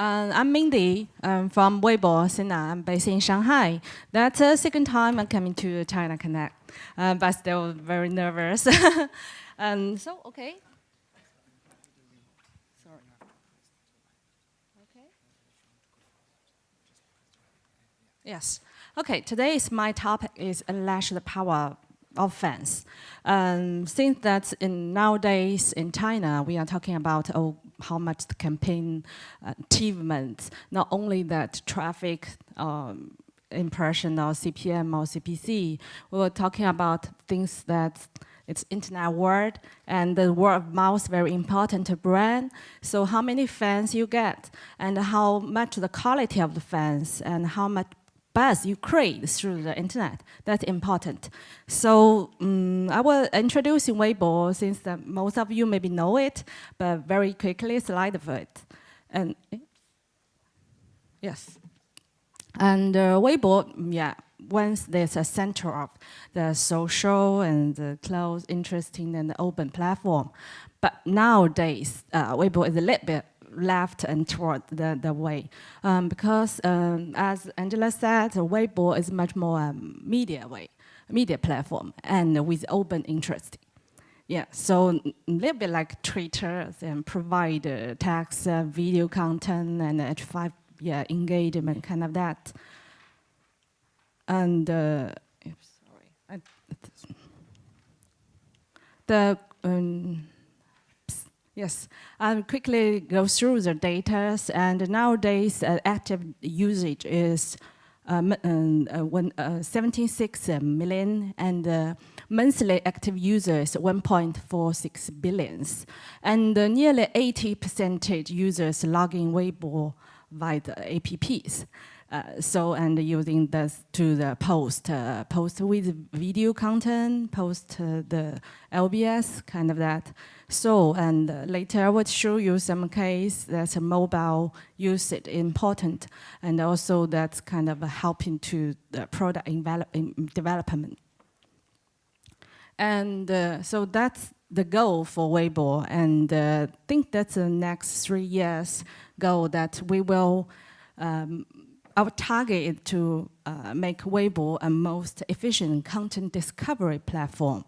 I'm Mindy from Weibo, Sina. I'm based in Shanghai. That's the second time I'm coming to China Connect, but still very nervous. Okay. Sorry. Okay. Yes. Okay. Today's my topic is unleash the power of fans. Since that's nowadays in China, we are talking about how much the campaign achievements, not only that traffic impression or CPM or CPC, we were talking about things that it's internet world and the word of mouth very important to brand. So how many fans you get and how much the quality of the fans and how much buzz you create through the internet. That's important. So I will introduce in Weibo since most of you maybe know it, but very quickly slide of it. And yes. And Weibo, yeah, once there's a center of the social and the close, interesting and open platform. But nowadays, Weibo is a little bit left and toward the way. Because as Angela said, Weibo is much more media platform and with open interest. Yeah, so a little bit like Twitter and provide text, video content and H5 engagement, kind of that. And yes, I'll quickly go through the data. And nowadays, active usage is 76 million, and monthly active users 1.46 billion. And nearly 80% users log in Weibo via the apps. And using this to the post with video content, post the LBS, kind of that. So, and later I will show you some case that's a mobile usage important, and also that's kind of helping to the product development. And so that's the goal for Weibo, and I think that's the next 3 years goal that we will. Our target is to make Weibo a most efficient content discovery platform.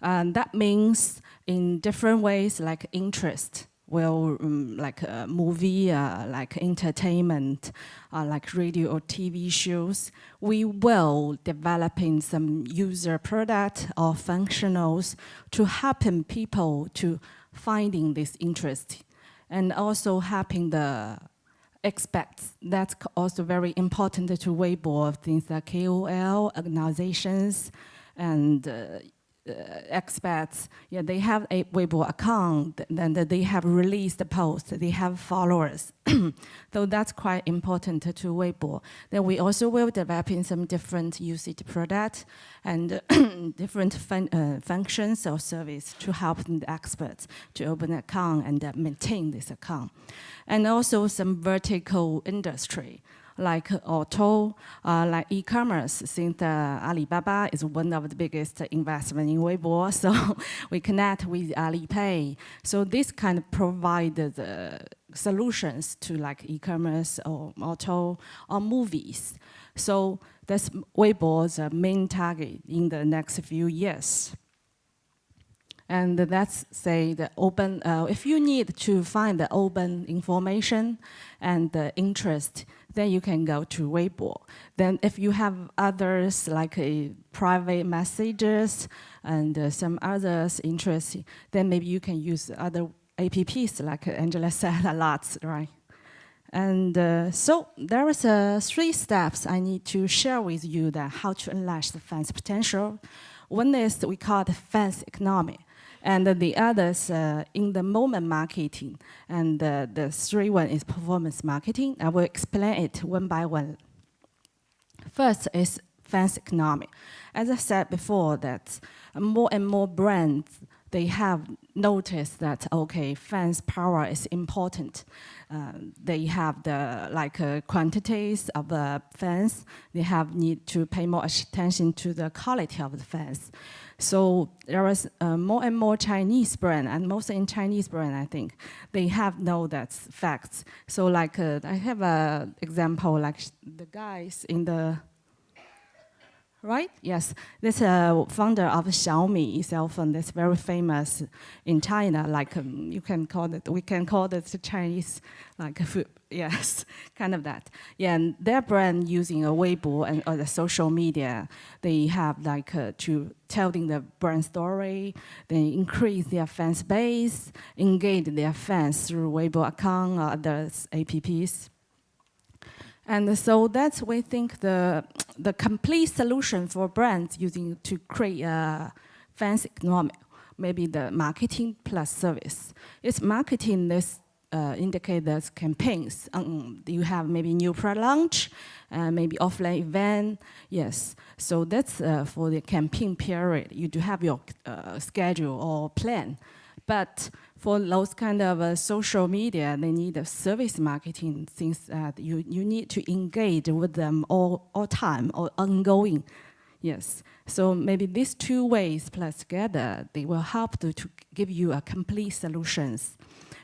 And that means in different ways, like interest, like a movie, like entertainment, like radio or TV shows. We will developing some user product or functionals to helping people to finding this interest, and also helping the experts. That's also very important to Weibo, things like KOL, organizations, and experts. Yeah, they have a Weibo account, and they have released the post, they have followers. So that's quite important to Weibo. Then we also will develop in some different usage products and different functions or service to help the experts to open an account and maintain this account. And also some vertical industry, like auto, like e-commerce, since Alibaba is one of the biggest investment in Weibo, so we connect with Alipay. So this kind of provide the solutions to like e-commerce or auto or movies. So that's Weibo's main target in the next few years. And that's say the open, if you need to find the open information and the interest, then you can go to Weibo. Then if you have others like private messages and some others interest, then maybe you can use other apps like Angela said a lot, right? And so there is 3 steps I need to share with you that how to unleash the fans' potential. One is we call it fans economy. And the others in the moment marketing, and the 3rd one is performance marketing. I will explain it one by one. First is fans economy. As I said before, that more and more brands they have noticed that okay, fans' power is important. They have the quantities of fans. They have need to pay more attention to the quality of the fans. So there is more and more Chinese brand, and mostly in Chinese brand, I think they have know that facts. So like I have an example, like the guys in the right? Yes, this founder of Xiaomi cell phone that's very famous in China. Like you can call it, we can call it the Chinese like food. Yes, kind of that. Yeah, and their brand using a Weibo and the social media, they have like to telling the brand story. They increase their fans base, engage their fans through Weibo account or other apps. And so that's we think the complete solution for brands using to create a fans economic, maybe the marketing plus service. It's marketing this indicators campaigns. You have maybe new product launch, maybe offline event. Yes, so that's for the campaign period. You do have your schedule or plan. But for those kind of social media, they need a service marketing, things that you need to engage with them all time or ongoing. Yes, so maybe these two ways plus together, they will help to give you a complete solutions.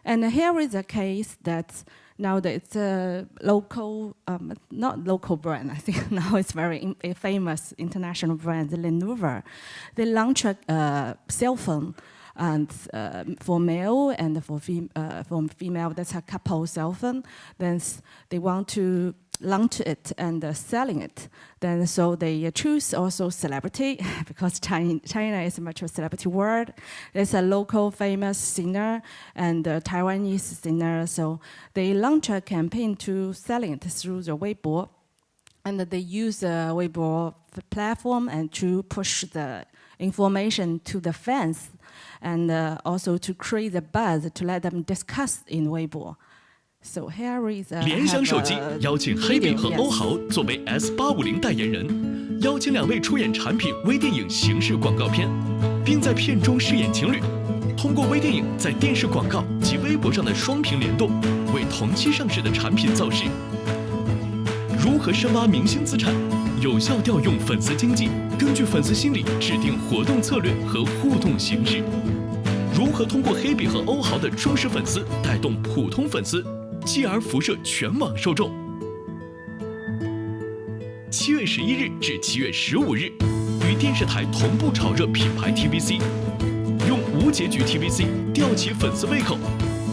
And here is a case that now that it's a local, not local brand, I think now it's very famous international brand, Lenovo. They launched a cell phone and for male and for female, that's a couple cell phone. Then they want to launch it and selling it. Then so they choose also celebrity because China is much a celebrity world. There's a local famous singer and a Taiwanese singer. So they launch a campaign to selling it through the Weibo. And they use the Weibo platform and to push the information to the fans and also to create the buzz to let them discuss in Weibo. So here is 联想手机邀请黑比和欧豪作为 S850代言人，邀请2位出演产品微电影形式广告片，并在片中饰演情侣。通过微电影在电视广告及微博上的双屏联动，为同期上市的产品造势。如何深挖明星资产，有效调用粉丝经济，根据粉丝心理制定活动策略和互动形式。如何通过黑比和欧豪的忠实粉丝带动普通粉丝，继而辐射全网受众。7月11日至7月15日，与电视台同步炒热品牌 TVC， 用无结局 TVC 吊起粉丝胃口，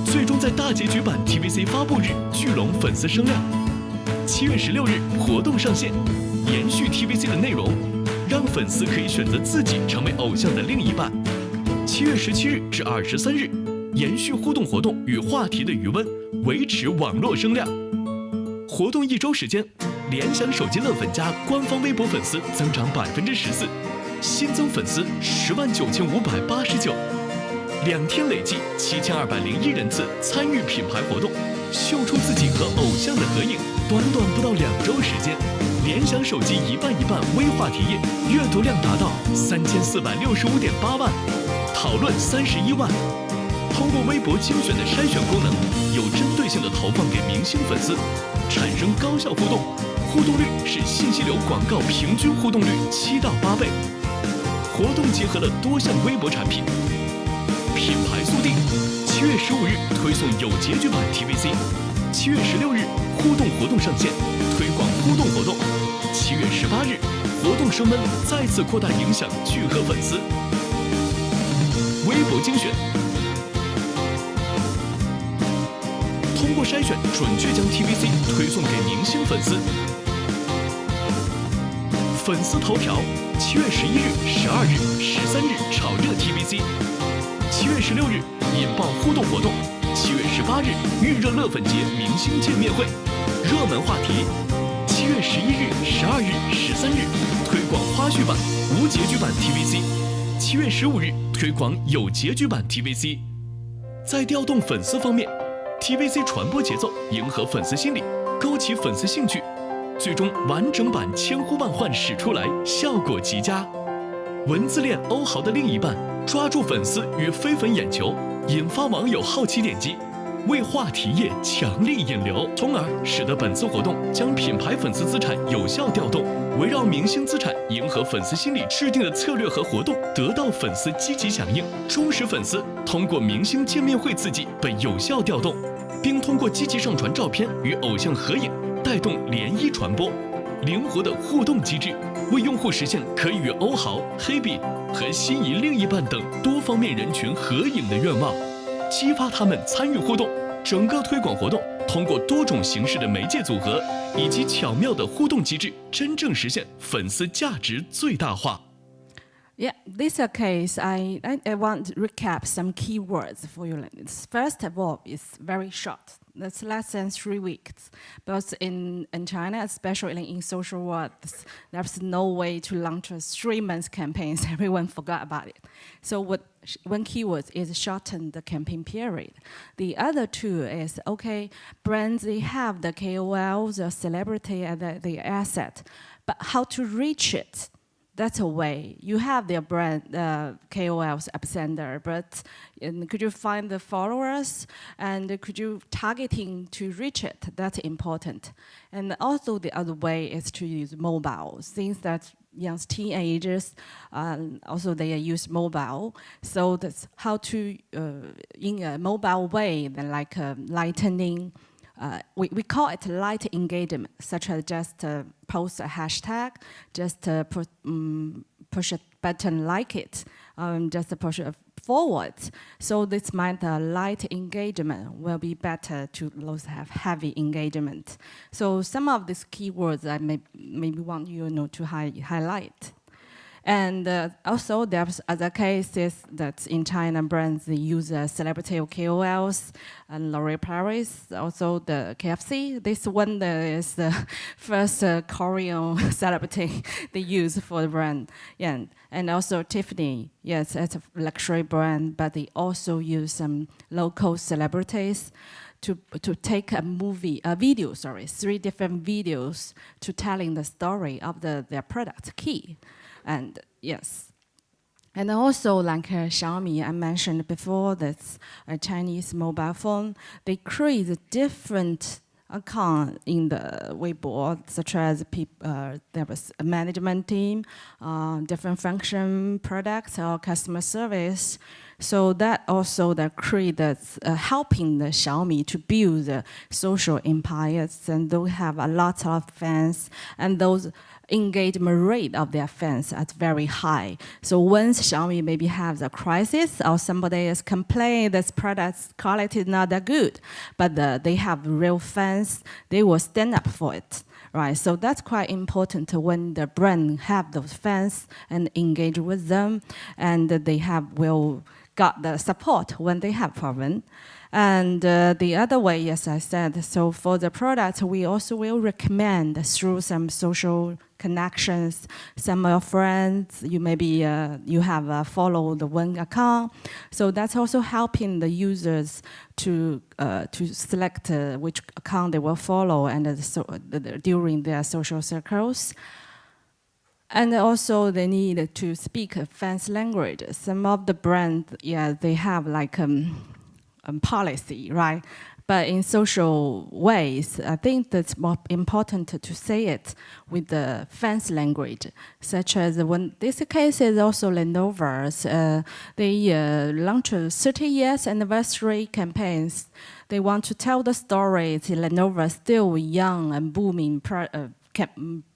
最终在大结局版 TVC 发布日聚拢粉丝声量。7月16日活动上线，延续 TVC 的内容，让粉丝可以选择自己成为偶像的另一半。7月17日至23日，延续互动活动与话题的余温，维持网络声量。活动1周时间，联想手机乐粉家官方微博粉丝增长14%，新增粉丝109589，2天累计7201人次参与品牌活动，秀出自己和偶像的合影。短短不到2周时间，联想手机一半微话题页阅读量达到3465.8万，讨论31万。通过微博精选的筛选功能，有针对性的投放给明星粉丝，产生高效互动，互动率是信息流广告平均互动率7到8倍。活动结合了多项微博产品，品牌速递，7月15日推送有结局版 TVC，7月16日互动活动上线，推广互动活动。7月18日活动升温，再次扩大影响，聚合粉丝。微博精选。通过筛选，准确将 TVC 推送给明星粉丝。粉丝头条：7月11日、12日、13日炒热 TVC，7月16日引爆互动活动，7月18日预热乐粉节明星见面会，热门话题：7月11日、12日、13日推广花絮版、无结局版 TVC，7月15日推广有结局版 TVC。在调动粉丝方面，TVC 传播节奏，迎合粉丝心理，勾起粉丝兴趣，最终完整版千呼万唤始出来，效果极佳。文字恋欧豪的另一半，抓住粉丝与非粉眼球，引发网友好奇点击，为话题页强力引流，从而使得本次活动将品牌粉丝资产有效调动，围绕明星资产迎合粉丝心理制定的策略和活动，得到粉丝积极响应，忠实粉丝通过明星见面会刺激被有效调动，并通过积极上传照片与偶像合影，带动涟漪传播。灵活的互动机制，为用户实现可以与欧豪、黑比和心仪另一半等多方面人群合影的愿望，激发他们参与互动。整个推广活动通过多种形式的媒介组合以及巧妙的互动机制，真正实现粉丝价值最大化。Yeah, this case, I want to recap some keywords for you. First of all, it's very short. That's less than 3 weeks. But in China, especially in social world, there's no way to launch a 3-month campaign. Everyone forgot about it. So one keyword is shorten the campaign period. The other two is, okay, brands, they have the KOLs, the celebrity, and the asset. But how to reach it? That's a way. You have their brand, KOLs, epicenter, but could you find the followers and could you targeting to reach it? That's important. And also the other way is to use mobile. Since that young teenagers, also they use mobile. So that's how to, in a mobile way, then like lightening, we call it light engagement, such as just post a hashtag, just push a button like it, just push it forward. So this meant light engagement will be better to those have heavy engagement. So some of these keywords I maybe want you to highlight. And also there's other cases that in China brands they use celebrity KOLs and L'Oreal Paris, also the KFC. This one is the first Korean celebrity they use for the brand. Yeah. And also Tiffany, yes, it's a luxury brand, but they also use some local celebrities to take a video, 3 different videos to telling the story of their product key. And yes, and also like Xiaomi, I mentioned before, that's a Chinese mobile phone. They create a different account in the Weibo, such as there was a management team, different function products or customer service. So that also creates helping the Xiaomi to build the social empires, and they have a lot of fans, and those engagement rate of their fans is very high. So once Xiaomi maybe has a crisis or somebody is complaining this product's quality is not that good, but they have real fans, they will stand up for it. Right, so that's quite important when the brand have those fans and engage with them, and they will got the support when they have problem. And the other way, yes, I said, so for the product, we also will recommend through some social connections, some of your friends, you maybe you have followed the one account. So that's also helping the users to select which account they will follow and during their social circles. And also they need to speak a fans language. Some of the brands, yeah, they have like policy, right? But in social ways, I think that's more important to say it with the fans language, such as when this case is also Lenovo's. They launched 30 years anniversary campaigns. They want to tell the story. Lenovo is still young and booming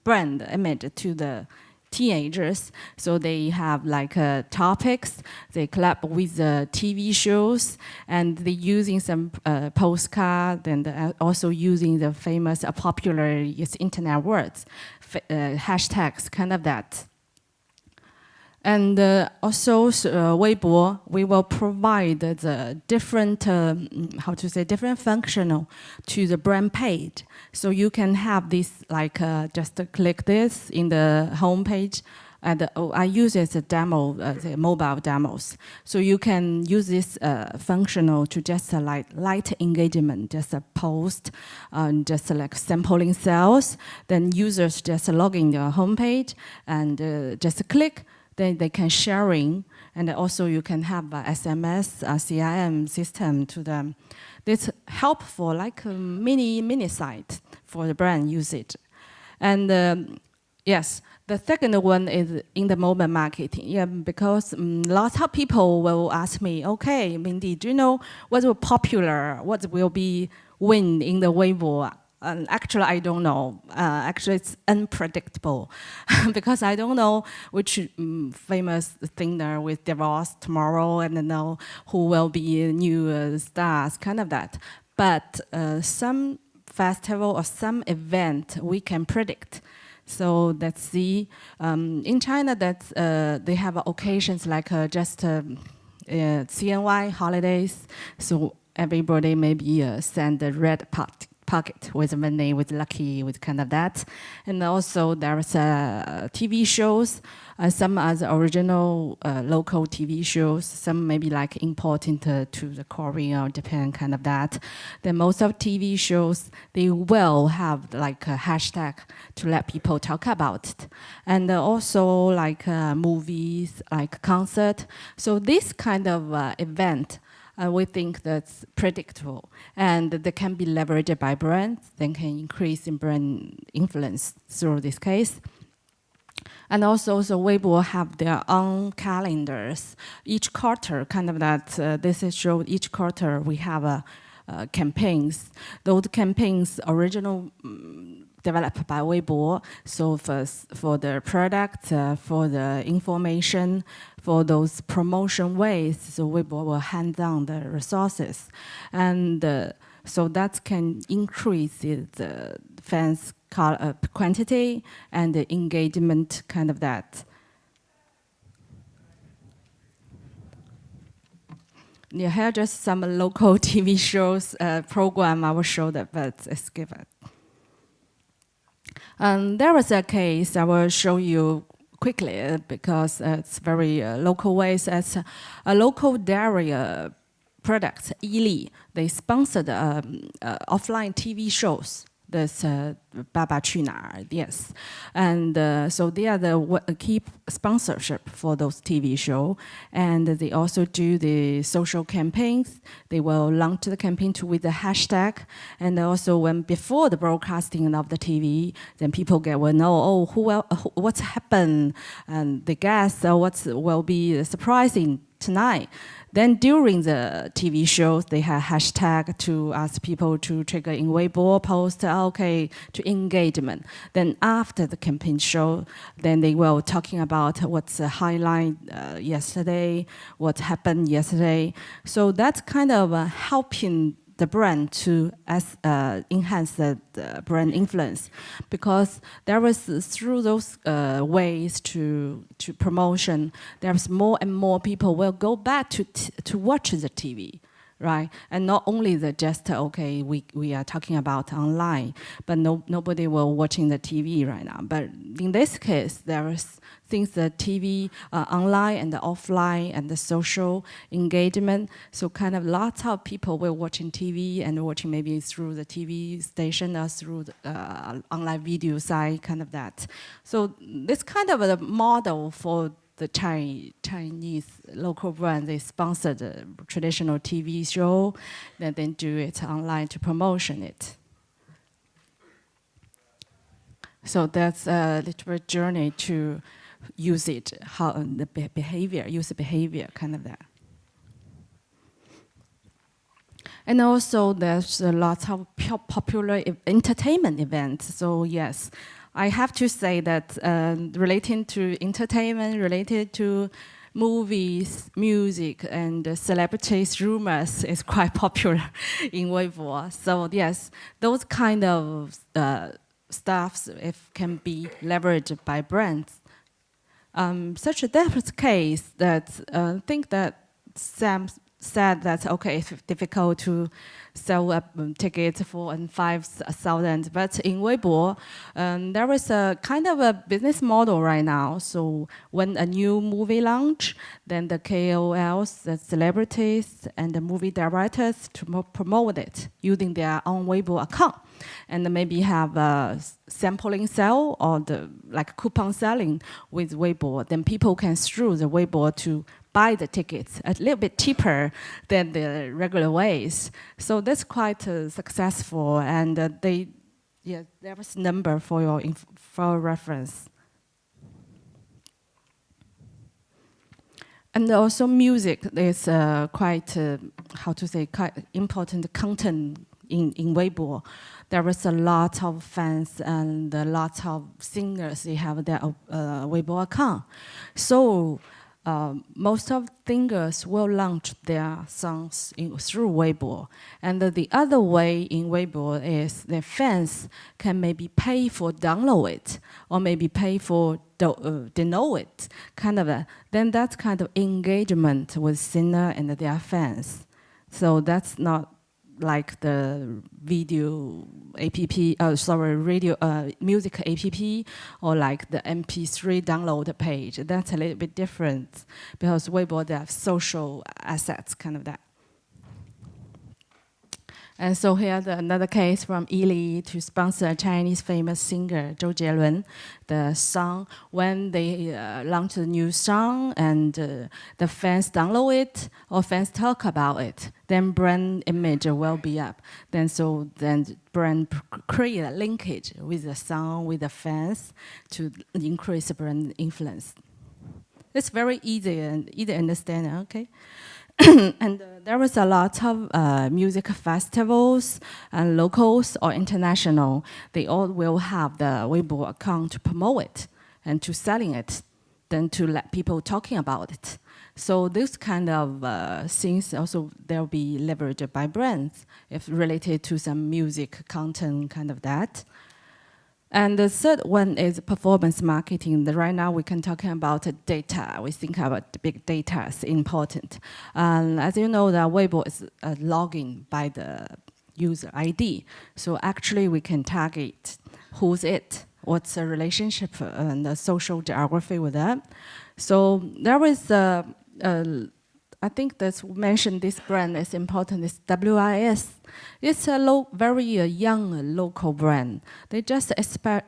brand image to the teenagers, so they have like topics, they collab with TV shows, and they using some postcard, and also using the famous popular internet words, hashtags, kind of that. And also Weibo, we will provide the different, different functional to the brand page. So you can have this, like just click this in the home page. And I use it as a demo, the mobile demos. So you can use this functional to just like light engagement, just a post, just like sampling sales. Then users just log in their homepage and just click. then they can sharing, and also you can have a SMS, a CRM system to them. This helpful, like a mini site for the brand usage. And yes, the second one is in the moment marketing. Yeah, because lots of people will ask me, okay, Mindy, do you know what will popular, what will be win in the Weibo? Actually, I don't know. Actually, it's unpredictable because I don't know which famous singer will divorce tomorrow and know who will be new stars, kind of that. But some festival or some event we can predict. So let's see. In China, they have occasions like just CNY holidays. So everybody maybe send a red pocket with money, with lucky, with kind of that. And also there's TV shows. Some are the original local TV shows. Some maybe like important to the Korea or Japan, kind of that. Then most of TV shows, they will have like a hashtag to let people talk about it. And also like movies, like concert. So this kind of event, we think that's predictable, and they can be leveraged by brands. They can increase in brand influence through this case. And also, so Weibo have their own calendars. Each quarter, kind of that, this is showed each quarter we have campaigns. Those campaigns original developed by Weibo. So for the product, for the information, for those promotion ways, so Weibo will hand down the resources. And so that can increase the fans quantity and the engagement, kind of that. Yeah, here are just some local TV shows program. I will show that, but skip it. There was a case I will show you quickly because it's very local ways. As a local dairy product, Yili, they sponsored offline TV shows. This Baba Chunar, yes. And so they are the key sponsorship for those TV shows. And they also do the social campaigns. They will launch the campaign with the hashtag. And also when before the broadcasting of the TV, then people will know, oh, what's happened? And they guess what will be surprising tonight. Then during the TV shows, they have hashtag to ask people to trigger in Weibo, post, okay, to engagement. Then after the campaign show, then they will talking about what's the highlight yesterday, what happened yesterday. So that's kind of helping the brand to enhance the brand influence, because there was through those ways to promotion, there's more and more people will go back to watch the TV, right? And not only just okay, we are talking about online, but nobody will watching the TV right now. But in this case, there is things that TV, online and the offline and the social engagement. So kind of lots of people were watching TV and watching maybe through the TV station or through the online video site, kind of that. So this kind of a model for the Chinese local brand, they sponsor the traditional TV show, then they do it online to promotion it. So that's a little bit journey to use it, how the behavior, user behavior, kind of that. And also there's a lot of popular entertainment events. So yes, I have to say that relating to entertainment, related to movies, music, and celebrities rumors is quite popular in Weibo. So yes, those kind of stuff can be leveraged by brands. Such a different case that I think that Sam said that okay, it's difficult to sell tickets for 5,000, but in Weibo, there is a kind of a business model right now. So when a new movie launch, then the KOLs, the celebrities, and the movie directors to promote it using their own Weibo account, and maybe have a sampling sale or the like coupon selling with Weibo. Then people can through the Weibo to buy the tickets a little bit cheaper than the regular ways. So that's quite successful, and there was number for your for reference. And also music is quite, how to say, quite important content in Weibo. There is a lot of fans and a lot of singers, they have their Weibo account. So most of singers will launch their songs through Weibo. And the other way in Weibo is the fans can maybe pay for download it, or maybe pay for download it, kind of then that's kind of engagement with singer and their fans. So that's not like the video radio music app, or like the MP3 download page. That's a little bit different because Weibo, they have social assets, kind of that. And so here's another case from Ili to sponsor a Chinese famous singer, Zhou Jielun, the song. When they launch a new song and the fans download it or fans talk about it, then brand image will be up. Then brand create a linkage with the song, with the fans to increase brand influence. It's very easy and easy to understand, okay? And there was a lot of music festivals, and locals or international. They all will have the Weibo account to promote it and to selling it, then to let people talking about it. So this kind of things also they'll be leveraged by brands if related to some music content, kind of that. And the third one is performance marketing. Right now we can talk about data. We think about big data is important. As you know, the Weibo is logging by the user ID. So actually we can target who's it, what's the relationship and the social geography with that. So there is I think that's mentioned this brand is important, is WIS. It's a very young local brand. They just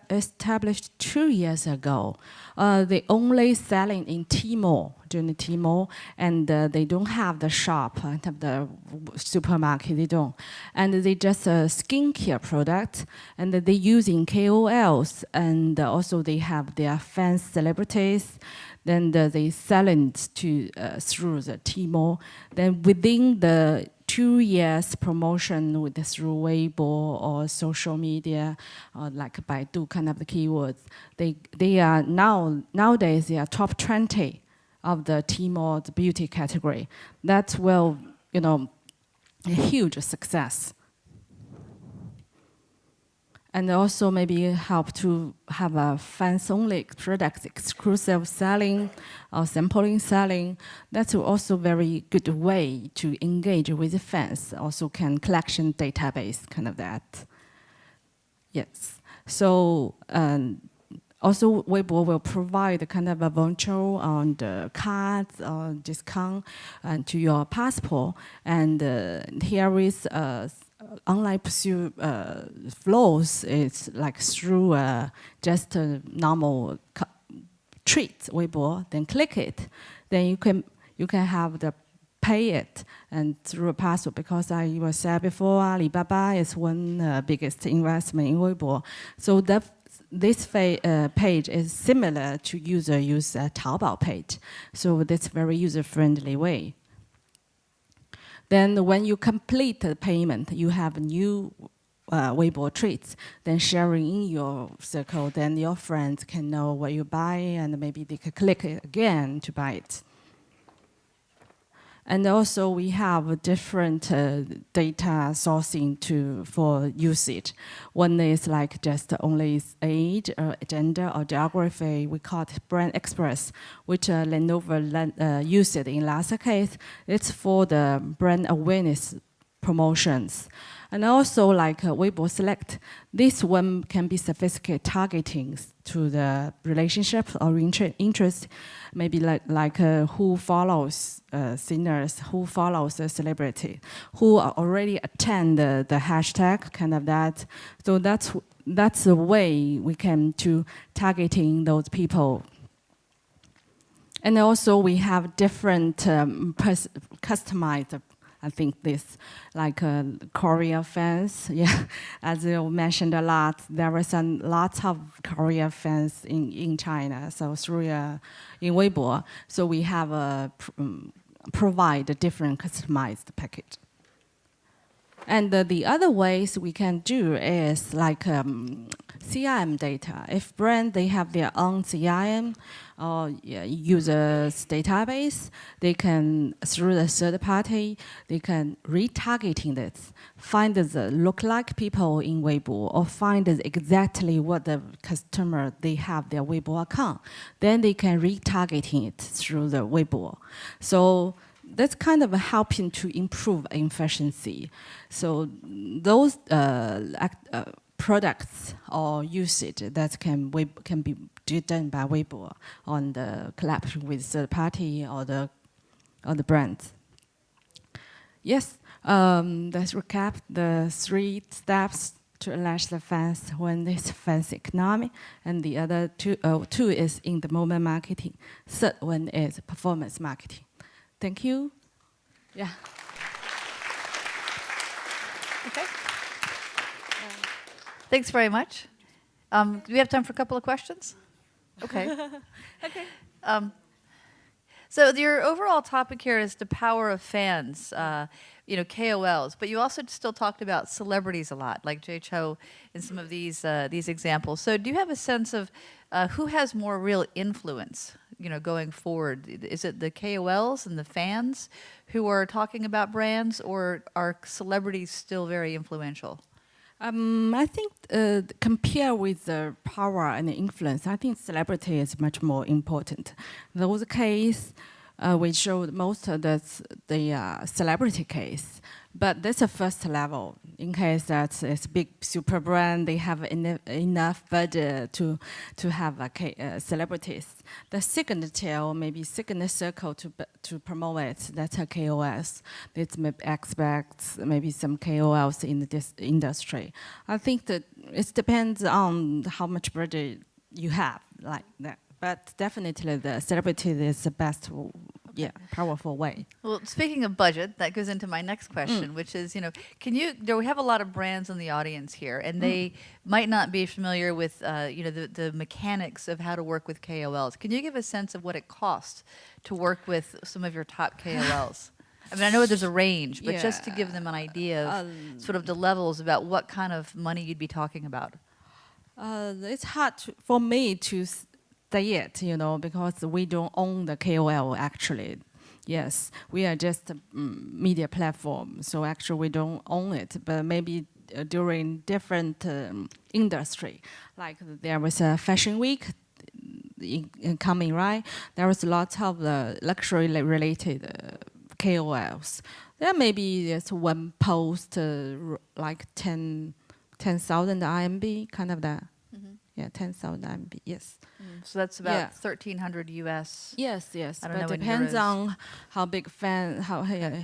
established 2 years ago. They only selling in Tmall, during Tmall, and they don't have the shop, have the supermarket, they don't. And they just a skincare product, and they using KOLs, and also they have their fans, celebrities. Then they sell it to through the Tmall. Then within the 2 years promotion with through Weibo or social media, or like Baidu kind of the keywords, they are nowadays they are top 20 of the Tmall beauty category. That will, a huge success. And also maybe help to have a fans-only products, exclusive selling or sampling selling. That's also very good way to engage with the fans. Also can collection database, kind of that. Yes. So also Weibo will provide kind of a voucher on the cards or discount to your passport. And here is online pursue flows. It's like through just a normal tweet Weibo, then click it, then you can have the pay it and through a password, because I was said before Alibaba is one biggest investment in Weibo. So this page is similar to use Taobao page. So that's very user-friendly way. Then when you complete the payment, you have new Weibo treats, then sharing in your circle, then your friends can know what you buy, and maybe they can click it again to buy it. And also we have different data sourcing for usage. One is like just only age, or gender, or geography. We call it Brand Express, which Lenovo used it in last case. It's for the brand awareness promotions. And also like Weibo Select, this one can be sophisticated targeting to the relationship or interest, maybe like who follows singers, who follows a celebrity, who already attend the hashtag, kind of that. So that's the way we can to targeting those people. And also we have different customized, I think this, like Korea fans, yeah, as you mentioned a lot, there were lots of Korea fans in China, so through in Weibo, so we have provide a different customized package. And the other ways we can do is like CRM data. If brand, they have their own CRM or users database, they can, through the third party, they can retargeting this, find the look-like people in Weibo, or find exactly what the customer, they have their Weibo account. Then they can retargeting it through the Weibo. So that's kind of helping to improve efficiency. So those products or usage that can be done by Weibo on the collaboration with third party or the brands. Yes, let's recap the 3 steps to unleash the fans when this fans economy, and the other two is in the moment marketing. Third one is performance marketing. Thank you. Yeah. Okay. Thanks very much. Do we have time for a couple of questions? Okay. Okay. So your overall topic here is the power of fans, KOLs, but you also still talked about celebrities a lot, like Jay Cho in some of these examples. So do you have a sense of who has more real influence, going forward? Is it the KOLs and the fans who are talking about brands, or are celebrities still very influential? I think compare with the power and the influence, I think celebrity is much more important. Those case, we showed most of the celebrity case, but that's a first level. In case that it's big super brand, they have enough budget to have celebrities. The second tier, maybe second circle to promote it, that's a KOS. It's maybe experts, maybe some KOLs in this industry. I think that it depends on how much budget you have, like that. But definitely the celebrity is the best, powerful way. Well, speaking of budget, that goes into my next question, which is, we have a lot of brands in the audience here, and they might not be familiar with, the mechanics of how to work with KOLs. Can you give a sense of what it costs to work with some of your top KOLs? I mean, I know there's a range, but just to give them an idea of sort of the levels about what kind of money you'd be talking about. It's hard for me to say it, because we don't own the KOL actually. Yes, we are just a media platform, so actually we don't own it. But maybe during different industry, like there was a fashion week coming, right? There was lots of luxury related KOLs. There maybe there's one post like 10,000 RMB, kind of that. Yeah, 10,000 RMB, yes. So that's about 1,300 US. Yes. I don't But know in depends euros. on how big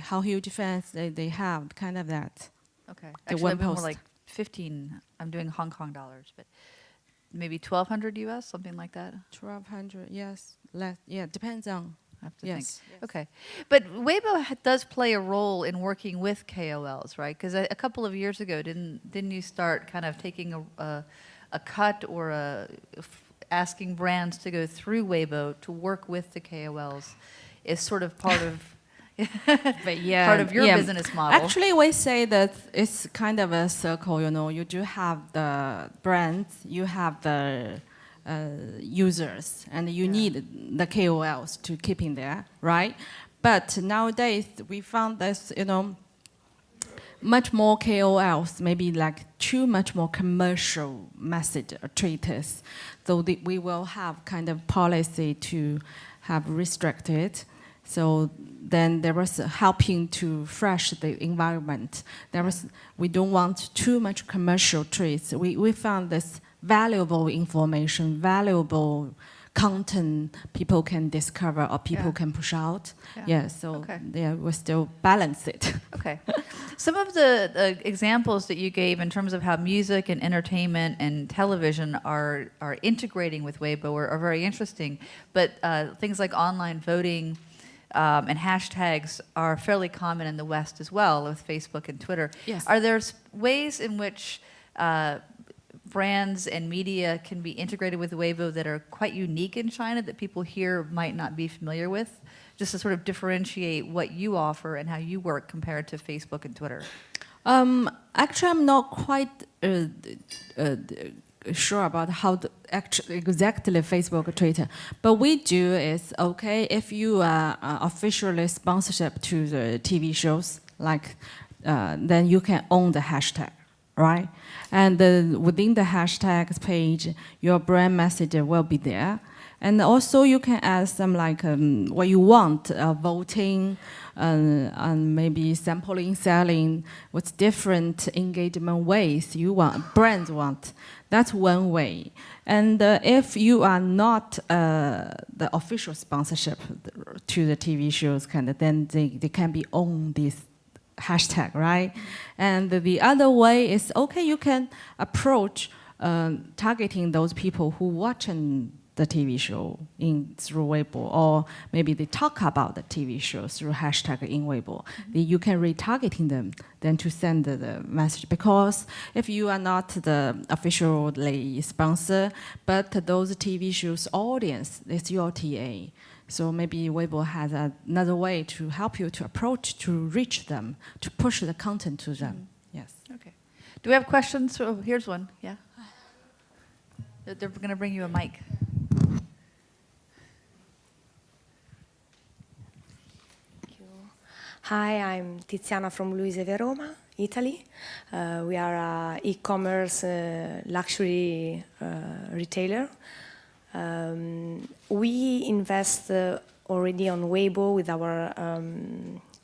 how huge fans they have, kind of that. Okay. The Actually, one I'm more post. like 15. I'm doing Hong Kong dollars, but maybe 1,200 US, something like that. 1,200, yes. Less, depends on. I have to Yes. think. Okay. But Weibo does play a role in working with KOLs, right? Because a couple of years ago, didn't you start kind of taking a cut or asking brands to go through Weibo to work with the KOLs is sort of part of part of your business model? Actually, we say that it's kind of a circle, You do have the brands, you have the users, and you need the KOLs to keep in there, right? But nowadays, we found that, much more KOLs, maybe like too much more commercial message treaters. So we will have kind of policy to have restricted. So then there was helping to fresh the environment. We don't want too much commercial treats. We found this valuable information, valuable content people can discover or people can push out. So we still balance it. Okay. Some of the examples that you gave in terms of how music and entertainment and television are integrating with Weibo are very interesting. But things like online voting and hashtags are fairly common in the West as well, with Facebook and Twitter. Yes. Are there ways in which brands and media can be integrated with Weibo that are quite unique in China that people here might not be familiar with, just to sort of differentiate what you offer and how you work compared to Facebook and Twitter? Actually, I'm not quite sure about how exactly Facebook or Twitter. But we do is, if you are officially sponsorship to the TV shows, like, then you can own the hashtag, right? And within the hashtags page, your brand message will be there. And also you can add some like what you want, voting, and maybe sampling, selling, what's different engagement ways you want, brands want. That's one way. And if you are not the official sponsorship to the TV shows, then they can be on this hashtag, right? And the other way is, you can approach targeting those people who watching the TV show through Weibo, or maybe they talk about the TV show through hashtag in Weibo. You can retargeting them then to send the message. Because if you are not the officially sponsor, but those TV shows audience is your TA. So maybe Weibo has another way to help you to approach, to reach them, to push the content to them. Yes. Okay. Do we have questions? Oh, here's one. Yeah. They're going to bring you a mic. Hi, I'm Tiziana from Luise Veroma, Italy. We are an e-commerce luxury retailer. We invest already on Weibo with our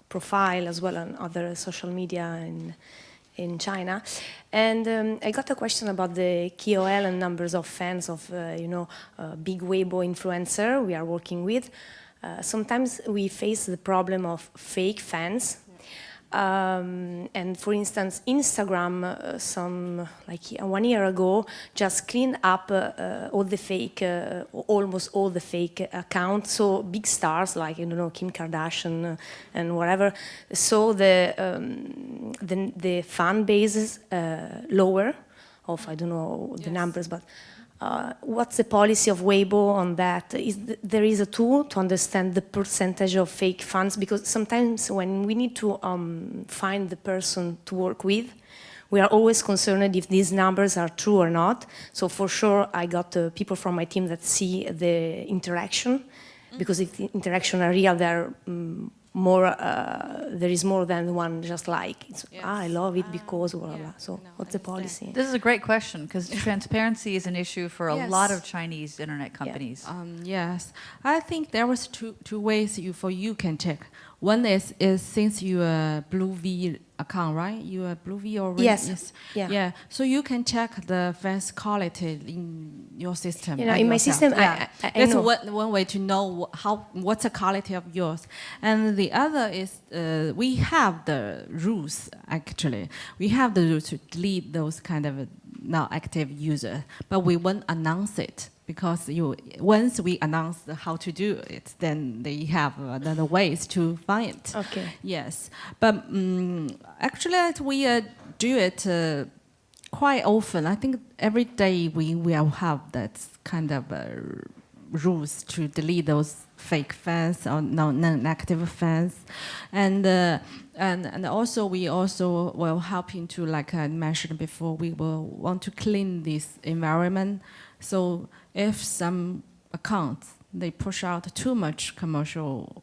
profile as well on other social media in China. And I got a question about the KOL and numbers of fans of, big Weibo influencer we are working with. Sometimes we face the problem of fake fans. And for instance, Instagram, like 1 year ago, just cleaned up all the fake, almost all the fake accounts. So big stars like Kim Kardashian and whatever. So the fan base is lower. Of I don't know the numbers, but. What's the policy of Weibo on that? There is a tool to understand the percentage of fake fans? Because sometimes when we need to find the person to work with, we are always concerned if these numbers are true or not. So for sure, I got people from my team that see the interaction, because if the interaction are real, they're there is more than one just like. I love it because, blah, blah, blah. So what's the policy? This is a great question, because transparency is an issue for a lot of Chinese internet companies. Yes, I think there was two ways you can check. One is since you are Blue V account, right? You are Blue V already? Yes. Yeah. So you can check the fans quality in your system. In my system, I that's know. one way to know what's the quality of yours. And the other is we have the rules, actually. We have the rules to delete those kind of not active users, but we won't announce it. Because once we announce how to do it, then they have other ways to find it. Okay. Yes, but actually we do it quite often. I think every day we will have that kind of rules to delete those fake fans or non-active fans, and also we also will helping to, like I mentioned before, we will want to clean this environment. So if some accounts they push out too much commercial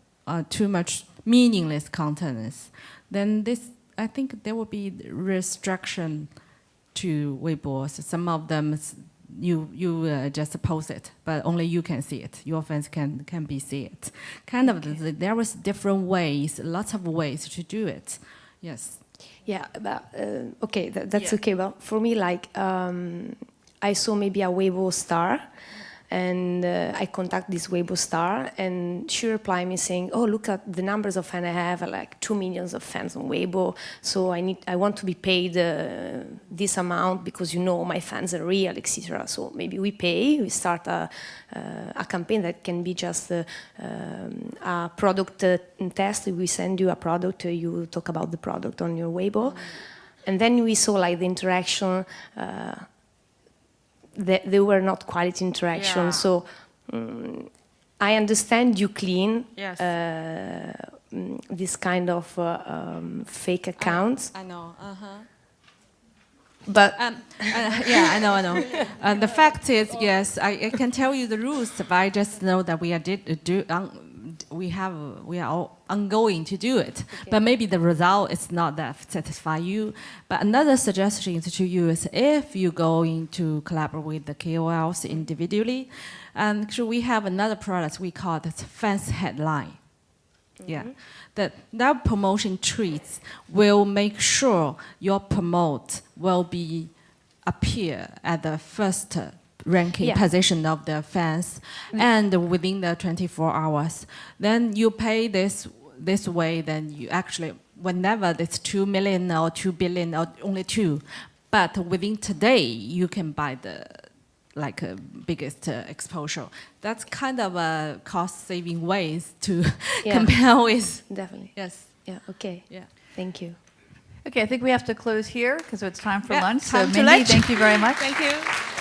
too much meaningless contents, then I think there will be restriction to Weibo. So some of them you just post it, but only you can see it. Your fans can be see it. Kind of there was different ways, lots of ways to do it. Yes. Yeah, but okay, that's okay. But for me, like, I saw maybe a Weibo star, and I contact this Weibo star, and she replied me saying, "Oh, look at the numbers of fans I have, like 2 million of fans on Weibo. So I want to be paid this amount because my fans are real, etc." So maybe we pay. We start a campaign that can be just a product test. We send you a product. You talk about the product on your Weibo, and then we saw like the interaction. They were not quality interaction. Yeah. So I understand you clean Yes. this kind of fake accounts. I know. But Yeah, I know. The fact is, yes, I can tell you the rules, but I just know that we are all ongoing to do it. Okay. But maybe the result is not that satisfy you. But another suggestion to you is if you going to collaborate with the KOLs individually, and so we have another product we call it fans headline. Yeah, that promotion treats will make sure your promote will be appear at the first ranking position of the fans, and within the 24 hours. Then you pay this way. Then you actually whenever it's 2 million or 2 billion or only 2, but within today you can buy the biggest exposure. That's kind of a cost-saving ways to compare with. definitely. Yes. Yeah. Okay. Yeah. Thank you. Okay, I think we have to close here because it's time for Yeah, lunch. So time to Mindy, lunch. thank you very much. Thank you.